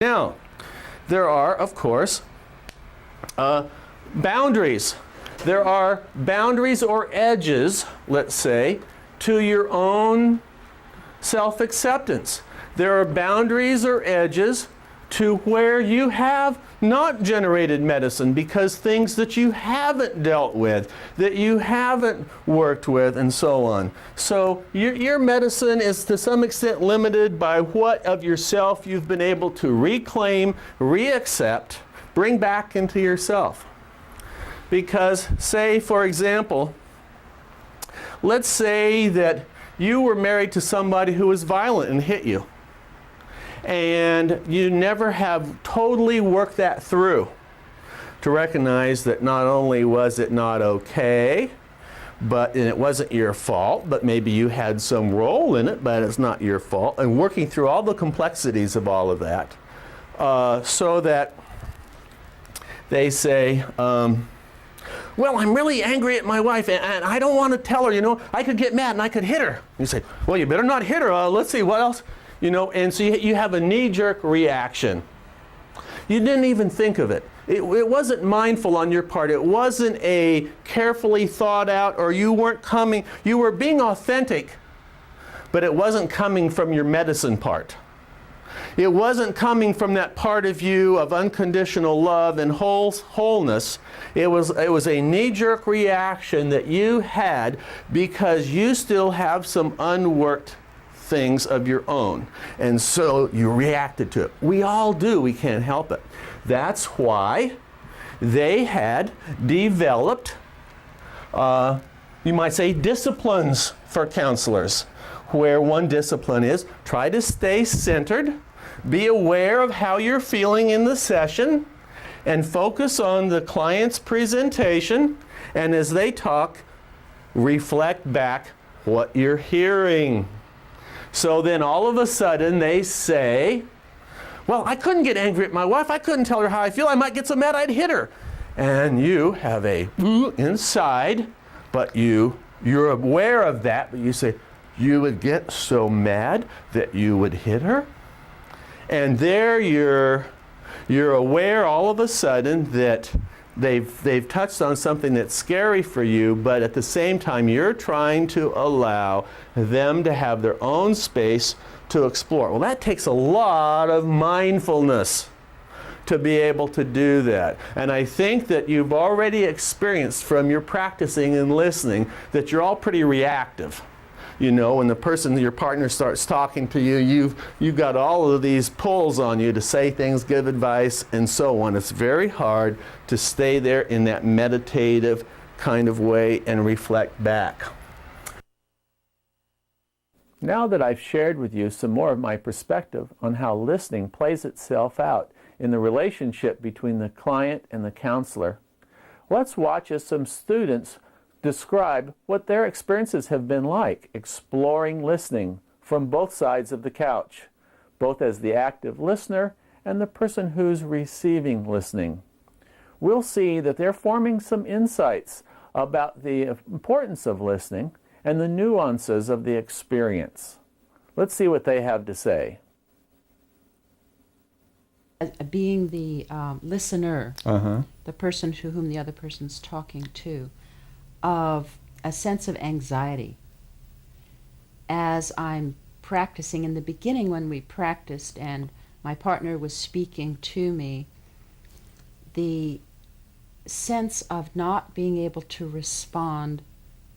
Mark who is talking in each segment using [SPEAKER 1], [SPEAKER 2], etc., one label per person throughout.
[SPEAKER 1] Now, there are, of course, boundaries. There are boundaries or edges, let's say, to your own self-acceptance. There are boundaries or edges to where you have not generated medicine because things that you haven't dealt with, that you haven't worked with, and so on. So your medicine is to some extent limited by what of yourself you've been able to reclaim, reaccept, bring back into yourself. Because, say, for example, let's say that you were married to somebody who was violent and hit you, and you never have totally worked that through to recognize that not only was it not okay, and it wasn't your fault, but maybe you had some role in it, but it's not your fault, and working through all the complexities of all of that, so that they say, well, I'm really angry at my wife, and I don't want to tell her, you know, I could get mad and I could hit her. You say, well, you better not hit her. Let's see, what else? You know, and so you have a knee-jerk reaction. You didn't even think of it. It wasn't mindful on your part. It wasn't a carefully thought out, or you were being authentic, but it wasn't coming from your medicine part. It wasn't coming from that part of you of unconditional love and wholeness. It was a knee-jerk reaction that you had because you still have some unworked things of your own. And so you reacted to it. We all do. We can't help it. That's why they had developed, you might say, disciplines for counselors, where one discipline is try to stay centered, be aware of how you're feeling in the session, and focus on the client's presentation, and as they talk, reflect back what you're hearing. So then all of a sudden they say, well, I couldn't get angry at my wife. I couldn't tell her how I feel. I might get so mad I'd hit her. And you have a inside, but you're aware of that, but you say, you would get so mad that you would hit her? And there you're aware all of a sudden that they've touched on something that's scary for you, but at the same time you're trying to allow them to have their own space to explore. Well, that takes a lot of mindfulness to be able to do that. And I think that you've already experienced from your practicing and listening that you're all pretty reactive. You know, when the person, your partner, starts talking to you, you've got all of these pulls on you to say things, give advice, and so on. It's very hard to stay there in that meditative kind of way and reflect back. Now that I've shared with you some more of my perspective on how listening plays itself out in the relationship between the client and the counselor, let's watch as some students describe what their experiences have been like exploring listening from both sides of the couch, both as the active listener and the person who's receiving listening. We'll see that they're forming some insights about the importance of listening and the nuances of the experience. Let's see what they have to say.
[SPEAKER 2] Being the listener, the person to whom the other person's talking to, of a sense of anxiety. As I'm practicing, in the beginning when we practiced and my partner was speaking to me, the sense of not being able to respond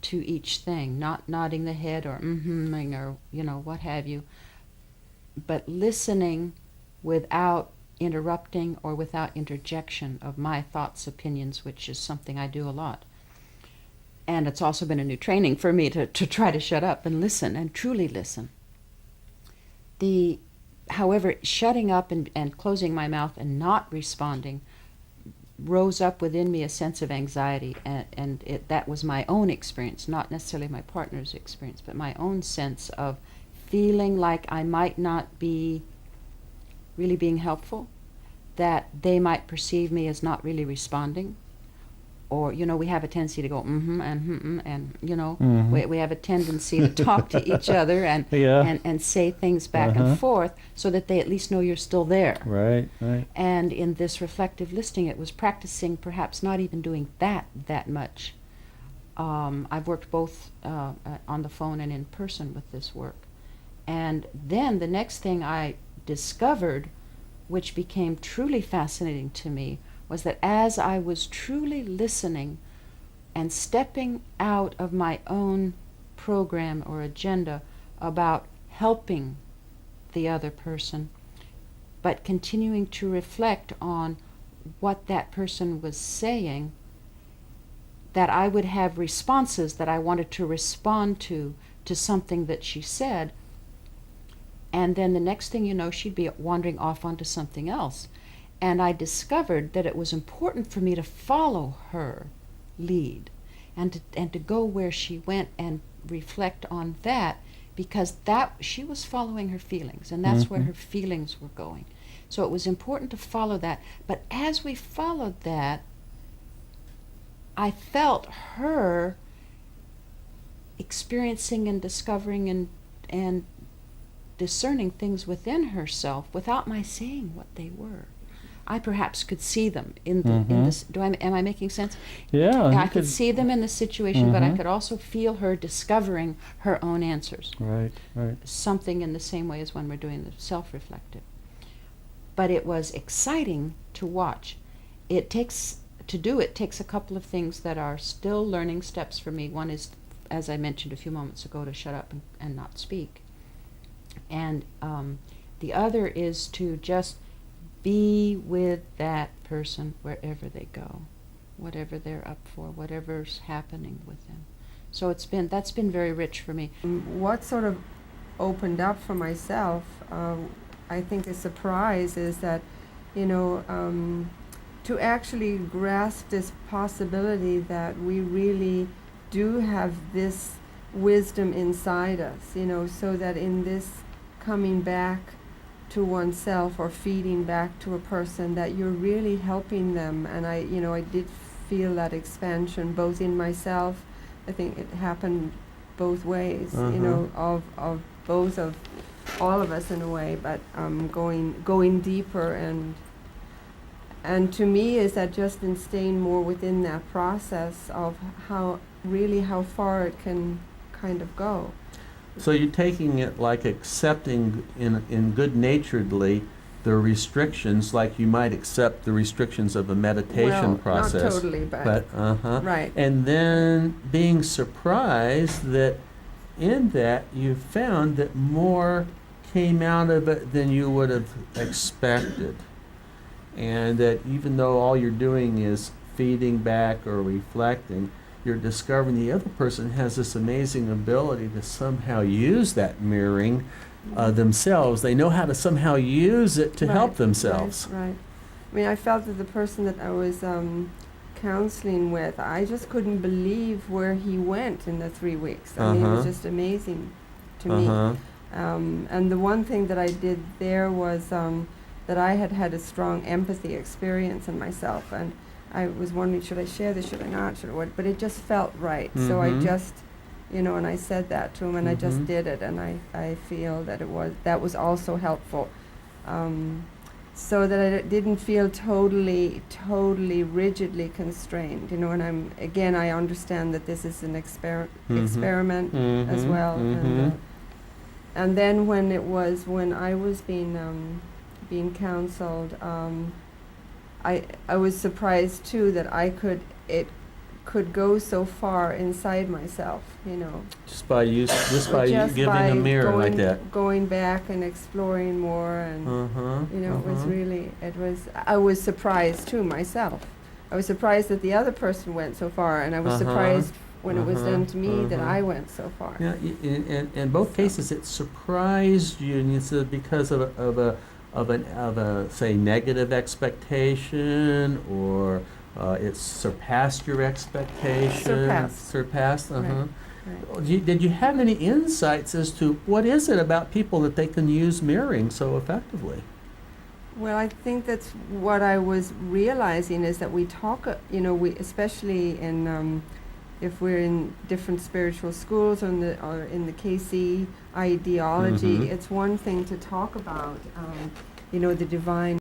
[SPEAKER 2] to each thing, not nodding the head or mm-hmming or, you know, what have you, but listening without interrupting or without interjection of my thoughts, opinions, which is something I do a lot. And it's also been a new training for me to try to shut up and listen and truly listen. However, shutting up and closing my mouth and not responding rose up within me a sense of anxiety, and that was my own experience, not necessarily my partner's experience, but my own sense of feeling like I might not be really being helpful, that they might perceive me as not really responding, or we have a tendency to go and
[SPEAKER 3] Mm-hmm.
[SPEAKER 2] we have a tendency to talk to each other and
[SPEAKER 3] Yeah.
[SPEAKER 2] and say things back
[SPEAKER 3] Uh-huh.
[SPEAKER 2] and forth so that they at least know you're still there.
[SPEAKER 3] Right, right.
[SPEAKER 2] And in this reflective listening, it was practicing perhaps not even doing that much. I've worked both on the phone and in person with this work. And then the next thing I discovered, which became truly fascinating to me, was that as I was truly listening and stepping out of my own program or agenda about helping the other person, but continuing to reflect on what that person was saying, that I would have responses that I wanted to respond to something that she said, and then the next thing you know, she'd be wandering off onto something else. And I discovered that it was important for me to follow her lead and to go where she went and reflect on that, because that she was following her feelings, and that's where her feelings were going. So it was important to follow that. But as we followed that, I felt her experiencing and discovering and discerning things within herself without my saying what they were. I perhaps could see them in this. Am I making sense?
[SPEAKER 3] Yeah.
[SPEAKER 2] I
[SPEAKER 3] you
[SPEAKER 2] could see them in the situation, but I
[SPEAKER 3] Mhm.
[SPEAKER 2] could also feel her discovering her own answers.
[SPEAKER 3] Right, right.
[SPEAKER 2] Something in the same way as when we're doing the self-reflective. But it was exciting to watch. It takes a couple of things that are still learning steps for me. One is, as I mentioned a few moments ago, to shut up and not speak. And the other is to just be with that person wherever they go, whatever they're up for, whatever's happening with them. So that's been very rich for me.
[SPEAKER 4] What sort of opened up for myself, I think a surprise is that, to actually grasp this possibility that we really do have this wisdom inside us, so that in this coming back to oneself or feeding back to a person, that you're really helping them. And I did feel that expansion both in myself. I think it happened both ways, of both of all of us in a way, but going deeper and to me is that just in staying more within that process of how far it can kind of go.
[SPEAKER 1] So you're taking it like accepting in good-naturedly the restrictions, like you might accept the restrictions of a meditation process.
[SPEAKER 4] Not totally, but right.
[SPEAKER 1] And then being surprised that in that you found that more came out of it than you would have expected. And that even though all you're doing is feeding back or reflecting, you're discovering the other person has this amazing ability to somehow use that mirroring themselves. They know how to somehow use it to help themselves.
[SPEAKER 4] Right. I mean, I felt that the person that I was counseling with, I just couldn't believe where he went in the 3 weeks. I mean, it was just amazing to me. And the one thing that I did there was that I had a strong empathy experience in myself, and I was wondering, should I share this, should I not, but it just felt right. So I just, and I said that to him, and I just did it, and I feel that that was also helpful. So that I didn't feel totally rigidly constrained, and I understand that this is an experiment as well. And then when I was being counseled, I was surprised too that it could go so far inside myself,
[SPEAKER 1] Just by giving a mirror like that.
[SPEAKER 4] Going back and exploring more, and I was surprised too myself. I was surprised that the other person went so far, and I was surprised when it was done to me that I went so far.
[SPEAKER 1] Yeah, in both cases, it surprised you, and it's because of a say negative expectation, or it surpassed your expectation. Surpassed.
[SPEAKER 4] Right.
[SPEAKER 1] Did you have any insights as to what is it about people that they can use mirroring so effectively?
[SPEAKER 4] Well, I think that's what I was realizing is that we talk, we especially in if we're in different spiritual schools or in the KC ideology,
[SPEAKER 1] Mhm.
[SPEAKER 4] it's one thing to talk about, the divine